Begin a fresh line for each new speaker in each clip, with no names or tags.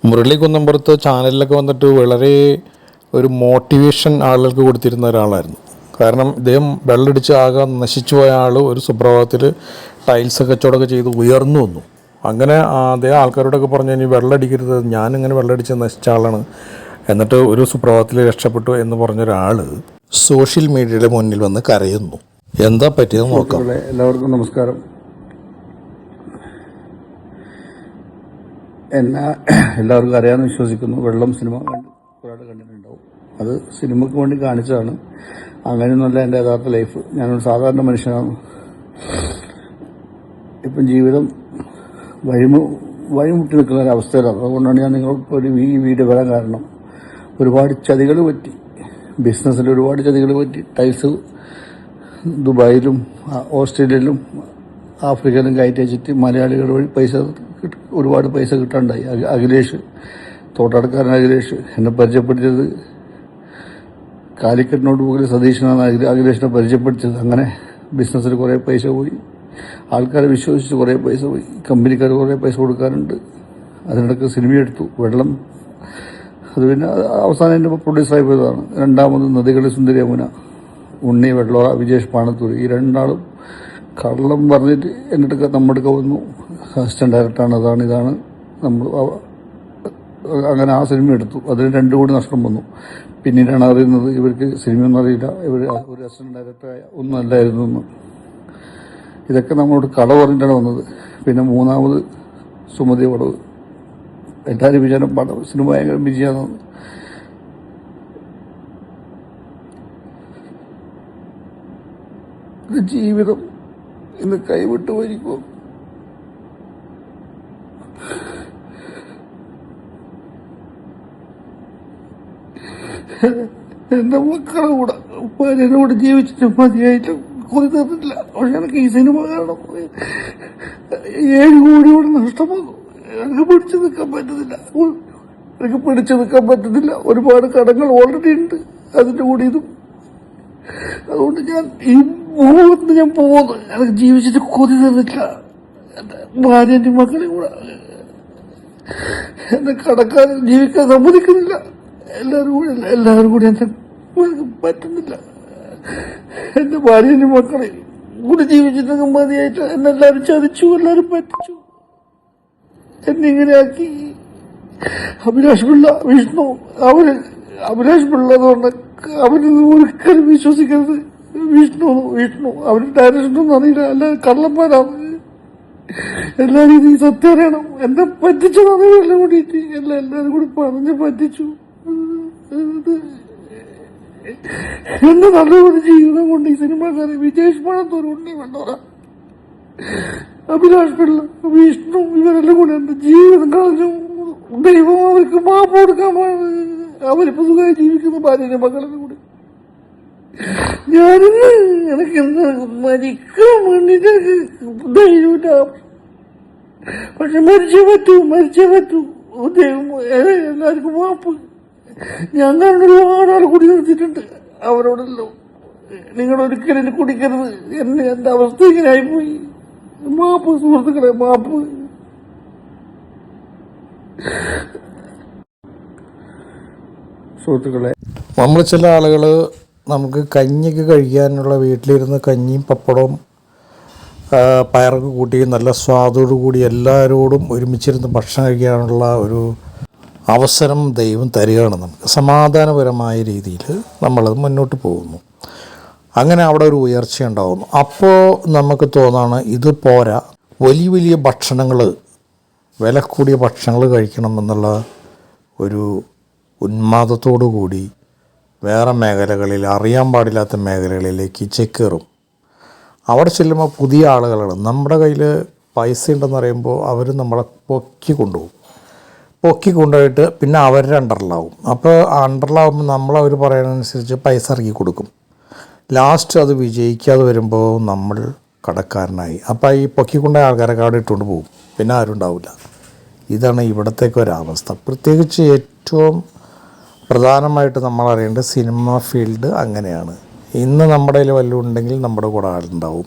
മുരളി കുന്നമ്പുറത്ത് ചാനലിലൊക്കെ വന്നിട്ട് വളരെ ഒരു മോട്ടിവേഷൻ ആളുകൾക്ക് കൊടുത്തിരുന്ന ഒരാളായിരുന്നു. കാരണം ഇദ്ദേഹം വെള്ളമടിച്ച് ആകെ നശിച്ചു പോയ ആൾ ഒരു സുപ്രഭാതത്തിൽ ടൈൽസ് കച്ചവടമൊക്കെ ചെയ്ത് ഉയർന്നു വന്നു. അങ്ങനെ അദ്ദേഹം ആൾക്കാരോടൊക്കെ പറഞ്ഞു, ഇനി വെള്ളമടിക്കരുത്, ഞാനിങ്ങനെ വെള്ളമടിച്ച് നശിച്ച ആളാണ്, എന്നിട്ട് ഒരു സുപ്രഭാതത്തിൽ രക്ഷപ്പെട്ടു എന്ന് പറഞ്ഞൊരാൾ സോഷ്യൽ മീഡിയയുടെ മുന്നിൽ വന്ന് കരയുന്നു. എന്താ പറ്റിയെന്ന് നോക്കാം.
എല്ലാവർക്കും നമസ്കാരം. എല്ലാവർക്കും അറിയാമെന്ന് വിശ്വസിക്കുന്നു. വെള്ളം സിനിമ ഒരാൾ കണ്ടിട്ടുണ്ടാവും. അത് സിനിമയ്ക്ക് വേണ്ടി കാണിച്ചതാണ്. അങ്ങനെയൊന്നുമല്ല എൻ്റെ യഥാർത്ഥ ലൈഫ്. ഞാനൊരു സാധാരണ മനുഷ്യനാണ്. ഇപ്പം ജീവിതം വഴിമുട്ടി നിൽക്കുന്ന ഒരു അവസ്ഥയിലാണ്. അതുകൊണ്ടാണ് ഞാൻ നിങ്ങൾക്ക് ഈ വീഡിയോ വരാൻ കാരണം. ഒരുപാട് ചതികൾ പറ്റി, ബിസിനസ്സിൽ ഒരുപാട് ചതികൾ പറ്റി. ടൈൽസ് ദുബായിലും ഓസ്ട്രേലിയയിലും ആഫ്രിക്കയിലും കയറ്റി വെച്ചിട്ട് മലയാളികൾ വഴി ഒരുപാട് പൈസ കിട്ടാണ്ടായി. അഖിലേഷ്, തോട്ടടക്കാരൻ അഖിലേഷ് എന്നെ പരിചയപ്പെടുത്തിയത്, കാലിക്കറ്റ് നോട്ട് ബുക്കിൽ സതീശനാണ് അഖിലേഷിനെ പരിചയപ്പെടുത്തിയത്. അങ്ങനെ ബിസിനസ്സിൽ കുറേ പൈസ പോയി, ആൾക്കാരെ വിശ്വസിച്ച് കുറേ പൈസ പോയി, കമ്പനിക്കാർ കുറേ പൈസ കൊടുക്കാറുണ്ട്. അതിനിടയ്ക്ക് സിനിമ എടുത്തു വെള്ളം. അത് പിന്നെ അവസാനം എൻ്റെ പ്രൊഡ്യൂസറായി പോയതാണ്. രണ്ടാമത് നദികളിൽ സുന്ദരി യമുന, ഉണ്ണി വെള്ളോറ, വിജേഷ് പാണത്തൂർ, ഈ രണ്ടാളും കള്ളം പറഞ്ഞിട്ട് എന്നിട്ട് നമ്മുടെ വന്നു. അസിസ്റ്റന്റ് ഡയറക്ടറാണ്, അതാണ് ഇതാണ്. നമ്മൾ അങ്ങനെ ആ സിനിമ എടുത്തു. അതിന് 2 കോടി നഷ്ടം വന്നു. പിന്നീടാണ് അറിയുന്നത് ഇവർക്ക് സിനിമയൊന്നും അറിയില്ല, ഇവർ ഒരു അസിസ്റ്റന്റ് ഡയറക്ടറായ ഒന്നും അല്ലായിരുന്നു എന്ന്. ഇതൊക്കെ നമ്മളോട് കട പറഞ്ഞിട്ടാണ് വന്നത്. പിന്നെ 3ാമത് സുമതി പടവ്. എല്ലാവരും വിചാരം പടം സിനിമ ഭയങ്കര വിജയമാണ്. ഇത് ജീവിതം ഇന്ന് കൈവിട്ടു പോയിരിക്കും. എന്റെ മക്കളെ കൂടെ ഉപ്പാനോട് ജീവിച്ചിട്ട് മതിയായിട്ട് കൊതി തന്നില്ല. പക്ഷെ എനിക്ക് ഈ സിനിമ കാരണം 7 കോടിയോട് നഷ്ടമാകും. എനിക്ക് പിടിച്ചു നിൽക്കാൻ പറ്റുന്നില്ല. ഒരുപാട് കടങ്ങൾ ഓൾറെഡി ഉണ്ട്, അതിന്റെ കൂടി ഇതും. അതുകൊണ്ട് ഞാൻ ഈ മുഖത്ത് ഞാൻ പോകുന്നു. എനിക്ക് ജീവിച്ചിട്ട് കൊതി തന്നില്ല. എന്റെ ഭാര്യന്റെ മക്കളെ കൂടെ എന്റെ കടക്കാരൻ ജീവിക്കാൻ സമ്മതിക്കുന്നില്ല. എല്ലാവരും കൂടി എന്നെ പറ്റുന്നില്ല. എന്റെ ഭാര്യന്റെ മക്കളെ കൂടെ ജീവിച്ചിട്ട് മതിയായിട്ട് എന്നെല്ലാരും ചതിച്ചു, എല്ലാരും പറ്റിച്ചു, എന്നെ ഇങ്ങനെയാക്കി. അഭിലാഷ് പിള്ള, വിഷ്ണു, അഭിലാഷ് പിള്ള എന്ന് പറഞ്ഞ അവരൊന്നും ഒരിക്കലും വിശ്വസിക്കരുത്. വിഷ്ണു അവര് ഡയറക്ഷനൊന്നും അറിയില്ല, അല്ല കള്ളന്മാരാണ്. എല്ലാരും ഇത് സത്യം അറിയണം. എന്നെ പറ്റിച്ചതാണ് വെള്ളം കൂടിയിട്ട്. എല്ലാരും കൂടി പറഞ്ഞ് പറ്റിച്ചു. എന്റെ നല്ലൊരു ജീവിതം കൊണ്ട് ഈ സിനിമക്കാരെ വിജേഷ് പാണത്തൂർ, ഉണ്ണി വെള്ളോറ, അഭിലാഷ് പിള്ള, വിഷ്ണു, ഇവരെല്ലാം കൂടി എന്റെ ജീവിതം കളഞ്ഞു. ദൈവം അവർക്ക് മാപ്പ് കൊടുക്കാൻ അവരിപ്പോ സുഖമായി ജീവിക്കുന്ന ഭാര്യയുടെ മക്കളെ കൂടി. ഞാനിന്ന് എനിക്ക് മരിക്കാൻ വേണ്ടിട്ട് ധൈര്യമില്ല. പക്ഷെ മരിച്ചേ പറ്റൂ. ദൈവം എല്ലാവർക്കും മാപ്പ്. ഞാൻ ഒരുപാട് ആൾ കുടി നിർത്തിയിട്ടുണ്ട്. അവരോടല്ലോ നിങ്ങളൊരിക്കലും കുടിക്കരുത്, എന്റെ അവസ്ഥ ഇങ്ങനെ ആയിപ്പോയി. മാപ്പ് സുഹൃത്തുക്കളെ, മാപ്പ്. സുഹൃത്തുക്കളെ,
നമ്മൾ ചില ആളുകൾ നമുക്ക് കഞ്ഞിക്ക് കഴിക്കാനുള്ള വീട്ടിലിരുന്ന് കഞ്ഞിയും പപ്പടവും പയറൊക്കെ കൂട്ടി നല്ല സ്വാദോടു കൂടി എല്ലാവരോടും ഒരുമിച്ചിരുന്ന് ഭക്ഷണം കഴിക്കാനുള്ള ഒരു അവസരം ദൈവം തരികയാണ് നമുക്ക്. സമാധാനപരമായ രീതിയിൽ നമ്മളത് മുന്നോട്ട് പോകുന്നു. അങ്ങനെ അവിടെ ഒരു ഉയർച്ച ഉണ്ടാകുന്നു. അപ്പോൾ നമുക്ക് തോന്നാണ് ഇത് പോരാ, വലിയ ഭക്ഷണങ്ങൾ, വില കൂടിയ ഭക്ഷണങ്ങൾ കഴിക്കണമെന്നുള്ള ഒരു ഉന്മാദത്തോടു കൂടി വേറെ മേഖലകളിൽ, അറിയാൻ പാടില്ലാത്ത മേഖലകളിലേക്ക് ചെക്കേറും. അവിടെ ചെല്ലുമ്പോൾ പുതിയ ആളുകളാണ്. നമ്മുടെ കയ്യിൽ പൈസ ഉണ്ടെന്ന് പറയുമ്പോൾ അവർ നമ്മളെ പൊക്കി കൊണ്ടുപോയിട്ട് പിന്നെ അവരുടെ അണ്ടറിലാവും. അപ്പോൾ അണ്ടറിലാവുമ്പോൾ നമ്മളവർ പറയുന്നതനുസരിച്ച് പൈസ ഇറക്കി കൊടുക്കും. ലാസ്റ്റ് അത് വിജയിക്കാതെ വരുമ്പോൾ നമ്മൾ കടക്കാരനായി. അപ്പോൾ ഈ പൊക്കിക്കൊണ്ട ആൾക്കാരെ കാട് ഇട്ടുകൊണ്ട് പോകും, പിന്നെ ആരും ഉണ്ടാവില്ല. ഇതാണ് ഇവിടത്തേക്ക് ഒരവസ്ഥ. പ്രത്യേകിച്ച് ഏറ്റവും പ്രധാനമായിട്ട് നമ്മൾ അറിയേണ്ടത് സിനിമ ഫീൽഡ് അങ്ങനെയാണ്. ഇന്ന് നമ്മുടെ കയ്യിൽ വല്ലതും ഉണ്ടെങ്കിൽ നമ്മുടെ കൂടെ ആളുണ്ടാവും,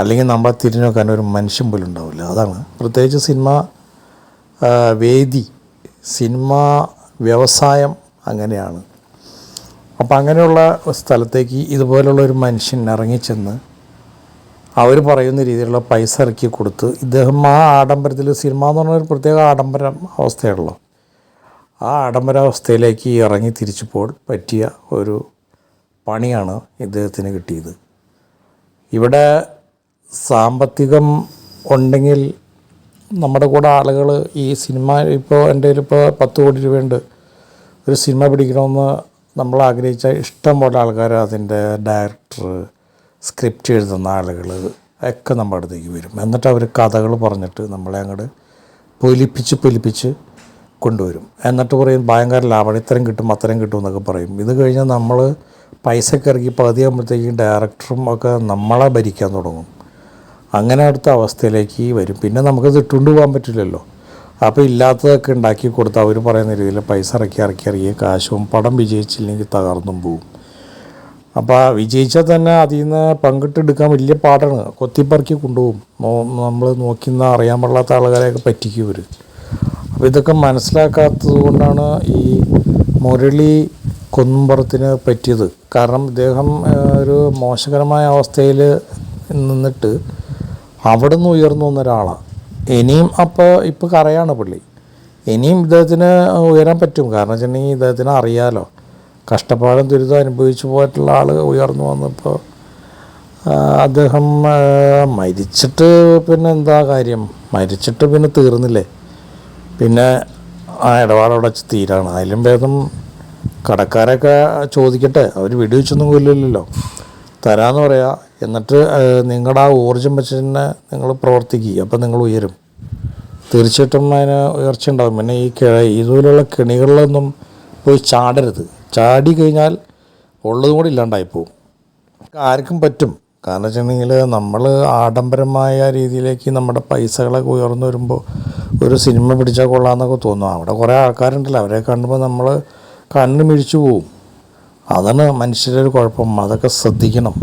അല്ലെങ്കിൽ നമ്മളെ തിരിഞ്ഞു നോക്കാൻ ഒരു മനുഷ്യൻ പോലും ഉണ്ടാവില്ല. അതാണ് പ്രത്യേകിച്ച് സിനിമ വേദി, സിനിമ വ്യവസായം അങ്ങനെയാണ്. അപ്പം അങ്ങനെയുള്ള സ്ഥലത്തേക്ക് ഇതുപോലുള്ള ഒരു മനുഷ്യൻ ഇറങ്ങിച്ചെന്ന് അവർ പറയുന്ന രീതിയിലുള്ള പൈസ ഇറക്കി കൊടുത്ത് ഇദ്ദേഹം ആ ആഡംബരത്തിൽ, സിനിമ എന്ന് പറഞ്ഞൊരു പ്രത്യേക ആഡംബരം അവസ്ഥയാണല്ലോ, ആ ആഡംബരാവസ്ഥയിലേക്ക് ഇറങ്ങി തിരിച്ചപ്പോൾ പറ്റിയ ഒരു പണിയാണ് ഇദ്ദേഹത്തിന് കിട്ടിയത്. ഇവിടെ സാമ്പത്തികം ഉണ്ടെങ്കിൽ നമ്മുടെ കൂടെ ആളുകൾ ഈ സിനിമ, ഇപ്പോൾ എൻ്റെ കയ്യിലിപ്പോൾ 10 കോടി രൂപയുണ്ട്, ഒരു സിനിമ പിടിക്കണമെന്ന് നമ്മൾ ആഗ്രഹിച്ച ഇഷ്ടം പോലെ ആൾക്കാർ, അതിൻ്റെ ഡയറക്ടർ, സ്ക്രിപ്റ്റ് എഴുതുന്ന ആളുകൾ ഒക്കെ നമ്മുടെ അടുത്തേക്ക് വരും. എന്നിട്ട് അവർ കഥകൾ പറഞ്ഞിട്ട് നമ്മളെ അങ്ങോട്ട് പൊലിപ്പിച്ച് കൊണ്ടുവരും. എന്നിട്ട് പറയും ഭയങ്കര ലാഭമാണ്, ഇത്രയും കിട്ടും അത്രയും കിട്ടും എന്നൊക്കെ പറയും. ഇത് കഴിഞ്ഞാൽ നമ്മൾ പൈസക്ക് ഇറക്കി പകുതിയാകുമ്പോഴത്തേക്കും ഡയറക്ടറും ഒക്കെ നമ്മളെ ഭരിക്കാൻ തുടങ്ങും. അങ്ങനെ അടുത്ത അവസ്ഥയിലേക്ക് വരും. പിന്നെ നമുക്കത് ഇട്ടുകൊണ്ട് പോകാൻ പറ്റില്ലല്ലോ. അപ്പോൾ ഇല്ലാത്തതൊക്കെ ഉണ്ടാക്കി കൊടുത്ത് അവർ പറയുന്ന രീതിയിൽ പൈസ ഇറക്കി കാശും പടം വിജയിച്ചില്ലെങ്കിൽ തകർന്നും പോവും. അപ്പോൾ വിജയിച്ചാൽ തന്നെ അതിൽ നിന്ന് പങ്കിട്ടെടുക്കാൻ വലിയ പാടാണ്. കൊത്തിപ്പറക്കി കൊണ്ടുപോകും. നമ്മൾ നോക്കുന്ന അറിയാൻ പാടില്ലാത്ത ആൾക്കാരെയൊക്കെ പറ്റിക്കും ഇവർ. അപ്പോൾ ഇതൊക്കെ മനസ്സിലാക്കാത്തത് കൊണ്ടാണ് ഈ മുരളി കുന്നുംപുറത്തിന് പറ്റിയത്. കാരണം ഇദ്ദേഹം ഒരു മോശകരമായ അവസ്ഥയിൽ നിന്നിട്ട് അവിടെ നിന്ന് ഉയർന്നു വന്ന ഒരാളാണ്. ഇനിയും ഇപ്പോൾ കരയാണ് പുള്ളി. ഇനിയും ഇദ്ദേഹത്തിന് ഉയരാൻ പറ്റും. കാരണം വെച്ചിട്ടുണ്ടെങ്കിൽ ഇദ്ദേഹത്തിന് അറിയാലോ, കഷ്ടപ്പാടും ദുരിതം അനുഭവിച്ചു പോയിട്ടുള്ള ആൾ ഉയർന്നു വന്നപ്പോൾ അദ്ദേഹം മരിച്ചിട്ട് പിന്നെ എന്താ കാര്യം, മരിച്ചിട്ട് പിന്നെ തീർന്നില്ലേ, പിന്നെ ആ ഇടപാടവിടെ തീരാണ്. അതിലും ഭേദം കടക്കാരൊക്കെ ചോദിക്കട്ടെ, അവർ വെടിവെച്ചൊന്നും കൊല്ലില്ലല്ലോ, തരാമെന്ന് പറയാം. എന്നിട്ട് നിങ്ങളുടെ ആ ഊർജ്ജം വെച്ച് തന്നെ നിങ്ങൾ പ്രവർത്തിക്കുക, അപ്പം നിങ്ങൾ ഉയരും. തീർച്ചയായിട്ടും അതിന് ഉയർച്ച ഉണ്ടാകും. പിന്നെ ഇതുപോലുള്ള കെണികളിലൊന്നും പോയി ചാടരുത്. ചാടി കഴിഞ്ഞാൽ ഉള്ളതും കൂടി ഇല്ലാണ്ടായിപ്പോവും. ആർക്കും പറ്റും. കാരണം വെച്ചിട്ടുണ്ടെങ്കിൽ നമ്മൾ ആഡംബരമായ രീതിയിലേക്ക് നമ്മുടെ പൈസകളൊക്കെ ഉയർന്നു വരുമ്പോൾ ഒരു സിനിമ പിടിച്ചാൽ കൊള്ളാമെന്നൊക്കെ തോന്നും. അവിടെ കുറേ ആൾക്കാരുണ്ടല്ലോ, അവരെ കാണുമ്പോൾ നമ്മൾ കണ്ണ് മിഴിച്ചു പോവും. അതാണ് മനുഷ്യരുടെ ഒരു കുഴപ്പം. അതൊക്കെ ശ്രദ്ധിക്കണം.